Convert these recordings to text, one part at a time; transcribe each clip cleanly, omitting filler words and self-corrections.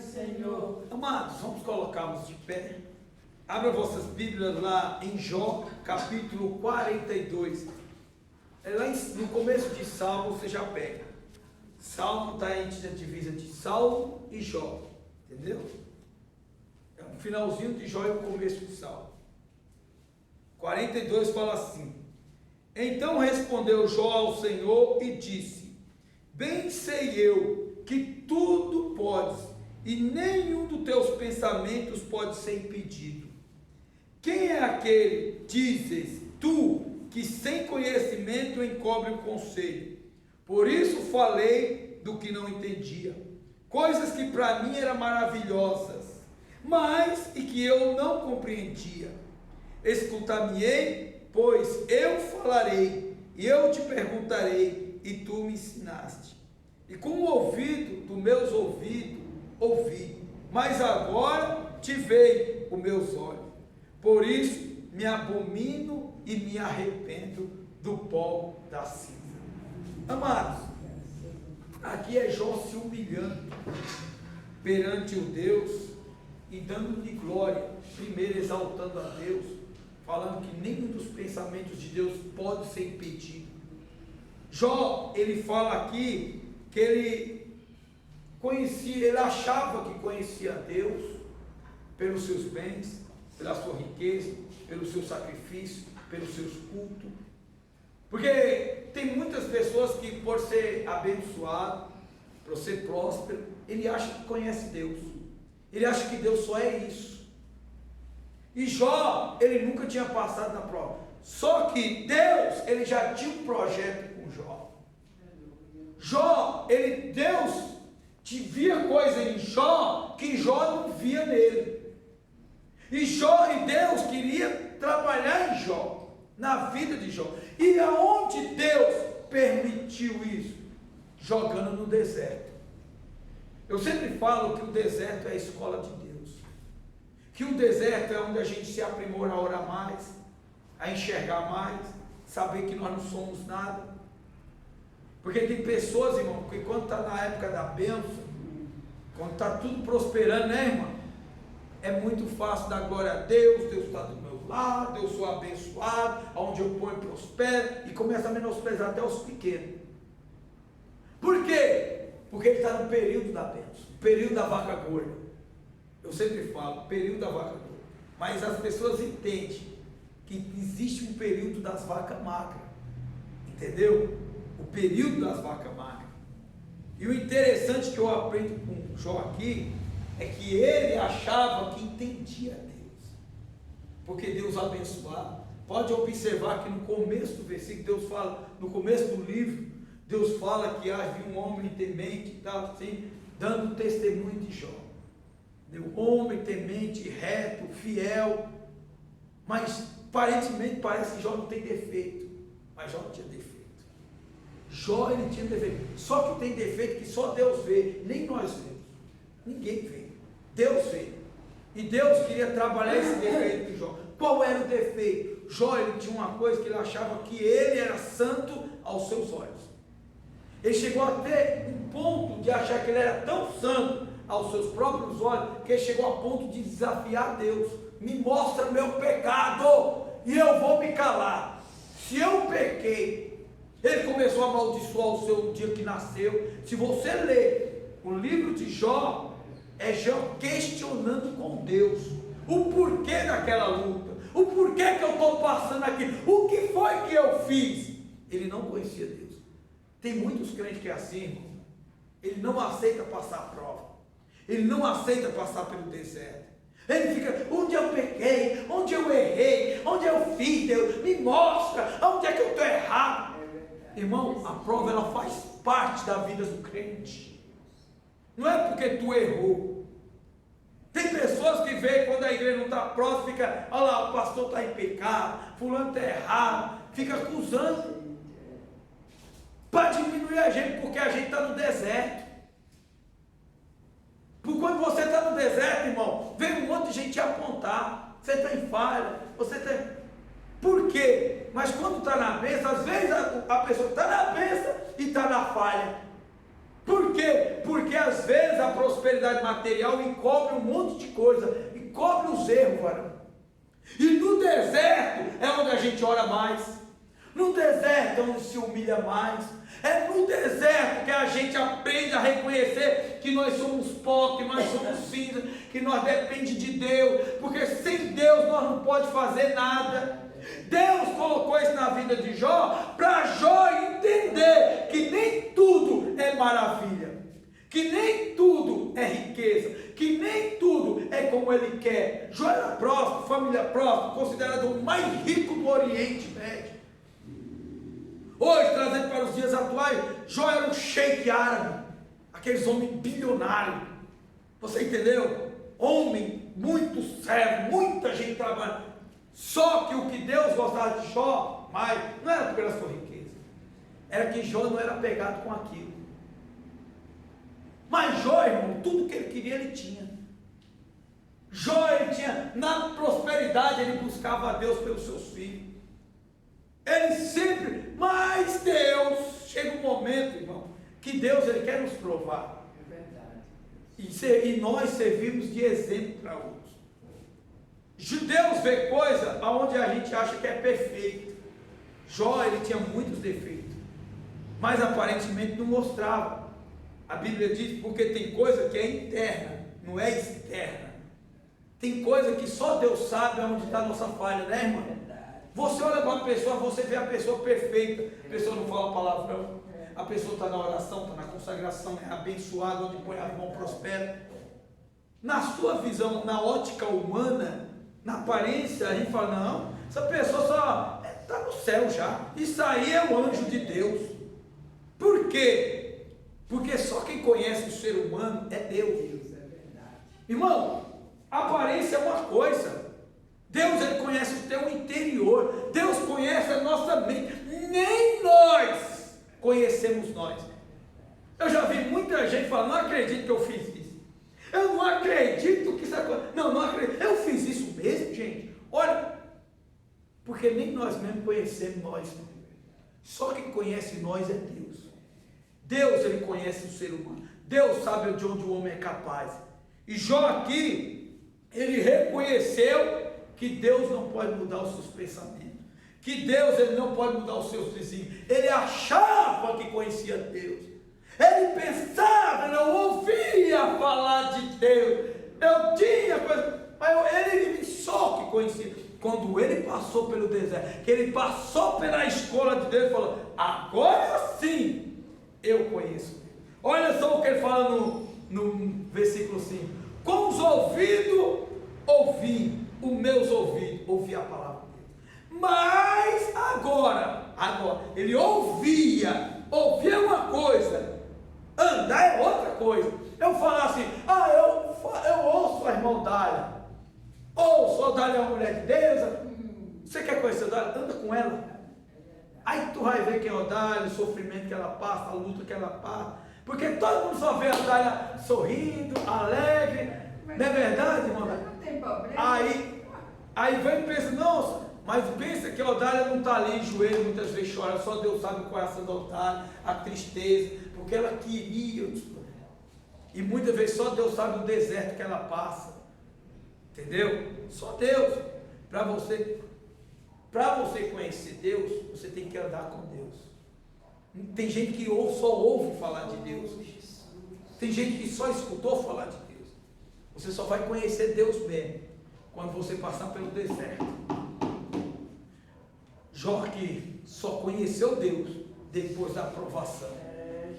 Senhor. Amados, vamos colocarmos de pé. Abra vossas Bíblias lá em Jó, capítulo 42. É lá no começo de Salmo, você já pega. Salmo está entre a divisa de Salmo e Jó. Entendeu? É um finalzinho de Jó e o começo de Salmo. 42 fala assim: Então respondeu Jó ao Senhor e disse: Bem sei eu que tudo podes, e nenhum dos teus pensamentos pode ser impedido. Quem é aquele, dizes tu, que sem conhecimento encobre o conselho? Por isso falei do que não entendia, coisas que para mim eram maravilhosas, mas e que eu não compreendia. Escutar-me-ei, pois eu falarei, e eu te perguntarei, e tu me ensinaste. E com o ouvido dos meus ouvidos ouvi, mas agora te veio os meus olhos. Por isso me abomino e me arrependo do pó da cinza. Amados, aqui é Jó se humilhando perante o Deus e dando-lhe glória, primeiro exaltando a Deus, falando que nenhum dos pensamentos de Deus pode ser impedido. Jó, ele fala aqui que ele conhecia, ele achava que conhecia Deus pelos seus bens, pela sua riqueza, pelo seu sacrifício, pelos seus cultos. Porque tem muitas pessoas que, por ser abençoado, por ser próspero, ele acha que conhece Deus. Ele acha que Deus só é isso. E Jó, ele nunca tinha passado na prova. Só que Deus, ele já tinha um projeto com Jó. Jó, Deus via coisa em Jó que Jó não via nele. E Deus queria trabalhar em Jó, na vida de Jó. E aonde Deus permitiu isso? Jogando no deserto. Eu sempre falo que o deserto é a escola de Deus. Que o deserto é onde a gente se aprimora a orar mais, a enxergar mais, saber que nós não somos nada. Porque tem pessoas, irmão, que quando está na época da bênção, quando está tudo prosperando, né, irmão? É muito fácil dar glória a Deus, Deus está do meu lado, eu sou abençoado, aonde eu ponho prospero, e começa a menosprezar até os pequenos. Por quê? Porque ele está no período da bênção, período da vaca gorda. Eu sempre falo, período da vaca gorda. Mas as pessoas entendem que existe um período das vacas magras. Entendeu? O período das vacas magras. E o interessante que eu aprendo com Jó aqui, é que ele achava que entendia Deus, porque Deus abençoava. Pode observar que no começo do versículo, Deus fala, no começo do livro, Deus fala que havia um homem temente, que estava assim, dando testemunho de Jó. Um homem temente, reto, fiel, mas aparentemente parece que Jó não tem defeito, mas Jó não tinha defeito. Jó, ele tinha defeito, só que tem defeito que só Deus vê, nem nós vemos, ninguém vê. Deus vê. E Deus queria trabalhar esse defeito de Jó. Qual era o defeito? Jó, ele tinha uma coisa que ele achava que ele era santo aos seus olhos. Ele chegou a ter um ponto de achar que ele era tão santo aos seus próprios olhos, que ele chegou a ponto de desafiar Deus. Me mostra meu pecado e eu vou me calar. Se eu pequei, ele começou a amaldiçoar o seu dia que nasceu. Se você ler o livro de Jó, é Jó questionando com Deus o porquê daquela luta, o porquê que eu estou passando aqui, o que foi que eu fiz. Ele não conhecia Deus. Tem muitos crentes que é assim, irmão. Ele não aceita passar a prova, ele não aceita passar pelo deserto. Ele fica, onde eu pequei, onde eu errei, onde eu fiz, Deus, me mostra, onde é que eu estou errado. Irmão, a prova ela faz parte da vida do crente. Não é porque tu errou. Tem pessoas que veem quando a igreja não está próxima, fica, olha lá, o pastor está em pecado, fulano está errado, fica acusando. Para diminuir a gente, porque a gente está no deserto. Porque quando você está no deserto, irmão, vem um monte de gente te apontar. Você está em falha, você está. Por quê? Mas quando está na bênção, às vezes a pessoa está na bênção e está na falha. Por quê? Porque às vezes a prosperidade material encobre um monte de coisa, encobre os erros, varão. E no deserto é onde a gente ora mais, no deserto é onde se humilha mais, é no deserto que a gente aprende a reconhecer que nós somos pó, que nós somos cinza, que nós dependemos de Deus, porque sem Deus nós não podemos fazer nada. Deus colocou isso na vida de Jó, para Jó entender que nem tudo é maravilha, que nem tudo é riqueza, que nem tudo é como ele quer. Jó era próspero, família próspera, considerado o mais rico do Oriente Médio. Hoje, trazendo para os dias atuais, Jó era um sheik árabe, aqueles homens bilionários. Você entendeu? Homem muito sério, muita gente trabalhando. Só que o que Deus gostava de Jó, mas não era pela sua riqueza, era que Jó não era apegado com aquilo. Mas Jó, irmão, tudo que ele queria, ele tinha. Jó, ele tinha, na prosperidade, ele buscava a Deus pelos seus filhos. Ele sempre, mas Deus, chega um momento, irmão, que Deus, ele quer nos provar. É verdade. E nós servimos de exemplo para outros. Deus vê coisa aonde a gente acha que é perfeito. Jó, ele tinha muitos defeitos, mas aparentemente não mostrava. A Bíblia diz, porque tem coisa que é interna, não é externa. Tem coisa que só Deus sabe onde está a nossa falha, né, irmão? Você olha para uma pessoa, você vê a pessoa perfeita, a pessoa não fala palavrão, a pessoa está na oração, está na consagração, é abençoada, onde põe a mão prospera. Na sua visão, na ótica humana, na aparência, a gente fala, não, essa pessoa só está no céu já, isso aí é o anjo de Deus. Por quê? Porque só quem conhece o ser humano é Deus. Irmão, a aparência é uma coisa, Deus, ele conhece o teu interior, Deus conhece a nossa mente, nem nós conhecemos nós. Eu já vi muita gente falando, não acredito que eu fiz isso, eu não acredito que isso aconteceu, não acredito, eu fiz isso mesmo, gente. Olha, porque nem nós mesmos conhecemos nós, só quem conhece nós é Deus. Deus, ele conhece o ser humano, Deus sabe de onde o homem é capaz. E Jó aqui, ele reconheceu que Deus não pode mudar os seus pensamentos, que Deus, ele não pode mudar os seus desígnios. Ele achava que conhecia Deus, ele pensava, não ouvia falar de Deus, eu tinha coisa, mas ele só que conhecia. Quando ele passou pelo deserto, que ele passou pela escola de Deus, ele falou, agora sim eu conheço Deus. Olha só o que ele fala no versículo 5, com os ouvidos ouvi, os meus ouvidos, ouvi a palavra de Deus. Mas agora, ele ouvia uma coisa, andar é outra coisa. Eu falar assim, eu ouço a irmã Dália, ouço a Dália é uma mulher de Deus, você quer conhecer a Dália? Anda com ela, aí tu vai ver quem é a Dália, o sofrimento que ela passa, a luta que ela passa, porque todo mundo só vê a Dália sorrindo, alegre, não é verdade, irmão? Aí vem e pensa, nossa, mas pensa que a Odália não está ali em joelho, muitas vezes chora, só Deus sabe o coração da Odália, a tristeza, porque ela queria, e muitas vezes só Deus sabe o deserto que ela passa, entendeu? Só Deus. Para você conhecer Deus, você tem que andar com Deus. Tem gente que só ouve falar de Deus, tem gente que só escutou falar de Deus. Você só vai conhecer Deus mesmo quando você passar pelo deserto. Jó que só conheceu Deus depois da provação.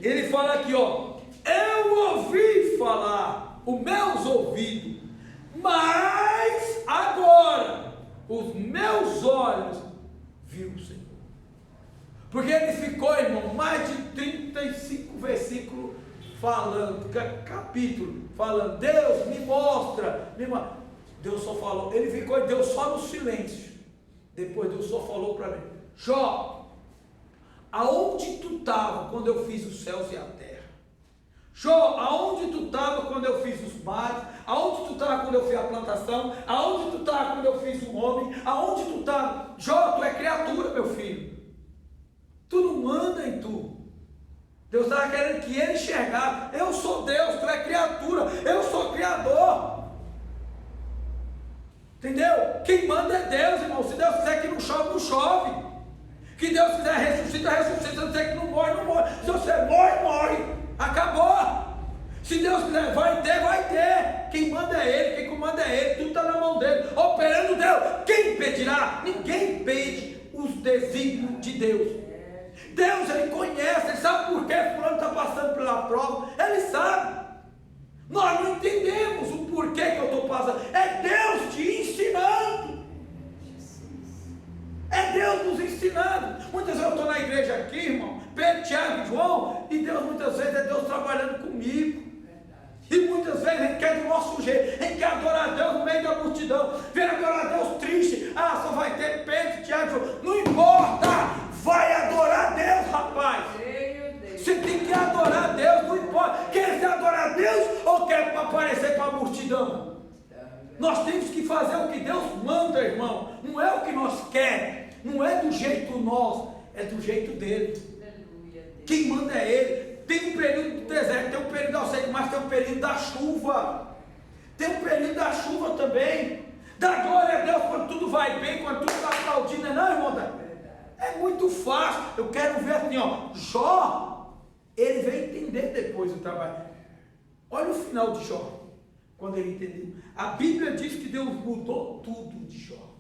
Ele fala aqui, ó, eu ouvi falar, os meus ouvidos, mas agora os meus olhos viram o Senhor. Porque ele ficou, irmão, mais de 35 versículos falando, capítulo, falando, Deus me mostra, Deus só falou, ele ficou, Deus só no silêncio. Depois Deus só falou para mim, Jó, aonde tu estava quando eu fiz os céus e a terra? Jó, aonde tu estava quando eu fiz os mares? Aonde tu estava quando eu fiz a plantação? Aonde tu estava quando eu fiz o homem? Aonde tu estava? Jó, tu é criatura, meu filho, tu não manda em tu. Deus estava está querendo que ele enxergar. Eu sou Deus, tu é criatura, eu sou criador. Entendeu? Quem manda é Deus, irmão. Se Deus quiser que não chove, não chove. Que Deus quiser ressuscita, ressuscita. Se Deus quiser que não morre, não morre. Se você morre, morre. Acabou. Se Deus quiser, vai ter. Quem manda é Ele, quem comanda é Ele. Tudo está na mão dele. Operando Deus. Quem impedirá? Ninguém impede os desígnios de Deus. Deus, Ele conhece, Ele sabe por que fulano está passando pela prova. Ele sabe. Nós não entendemos o porquê que eu estou passando. É Deus te ensinando. É Deus nos ensinando. Muitas vezes eu estou na igreja aqui, irmão, Pedro, Tiago e João, e Deus muitas vezes é Deus trabalhando comigo. E muitas vezes a gente quer do nosso jeito, a gente quer adorar a Deus no meio da multidão, ver adorar a Deus triste. Ah, só vai ter Pedro, Tiago e João. Não importa, vai adorar a Deus, rapaz. Você tem que adorar a Deus, não importa. Quer adorar a Deus ou quer aparecer para a multidão? Nós temos que fazer o que Deus manda, irmão. Não é o que nós queremos, não é do jeito nosso, é do jeito dele. Quem manda é ele. Tem um período do deserto, tem um período da seca, mas tem um período da chuva. Tem um período da chuva também. Dá glória a Deus quando tudo vai bem, quando tudo está aplaudindo, não, irmão? É muito fácil. Eu quero ver assim, ó, Jó, ele veio entender depois do trabalho. Olha o final de Jó, quando ele entendeu. A Bíblia diz que Deus mudou tudo de Jó.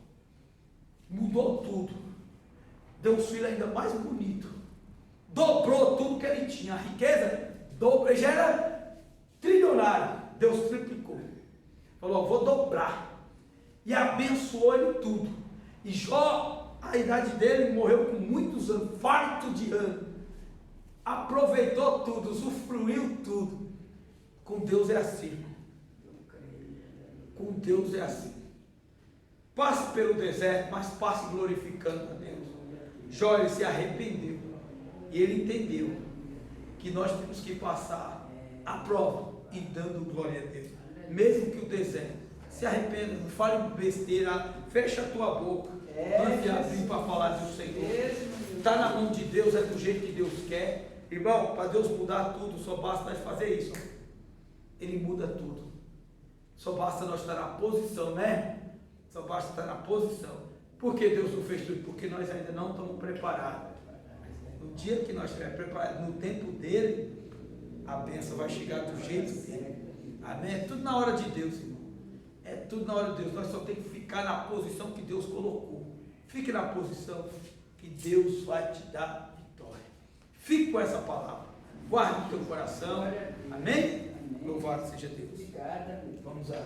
Mudou tudo. Deu um filho ainda mais bonito. Dobrou tudo que ele tinha. A riqueza dobrou. Ele já era trilionário. Deus triplicou. Falou, vou dobrar. E abençoou ele tudo. E Jó, a idade dele, morreu com muitos anos, farto de anos. Aproveitou tudo, usufruiu tudo. Com Deus é assim. Com Deus é assim. Passe pelo deserto, mas passe glorificando a Deus. Jó, ele se arrependeu. E ele entendeu que nós temos que passar a prova e dando glória a Deus. Mesmo que o deserto. Se arrependa, não fale besteira, fecha a tua boca. Antes de abrir para falar do Senhor. Está na mão de Deus, é do jeito que Deus quer. Irmão, para Deus mudar tudo, só basta nós fazer isso. Ele muda tudo. Só basta nós estar na posição, né? Só basta estar na posição. Por que Deus não fez tudo? Porque nós ainda não estamos preparados. No dia que nós estivermos preparados, no tempo dele, a bênção vai chegar do jeito dele. Amém? É tudo na hora de Deus, irmão. É tudo na hora de Deus. Nós só temos que ficar na posição que Deus colocou. Fique na posição que Deus vai te dar vitória. Fique com essa palavra. Guarde no teu coração. Amém? Louvado seja Deus. Vamos lá.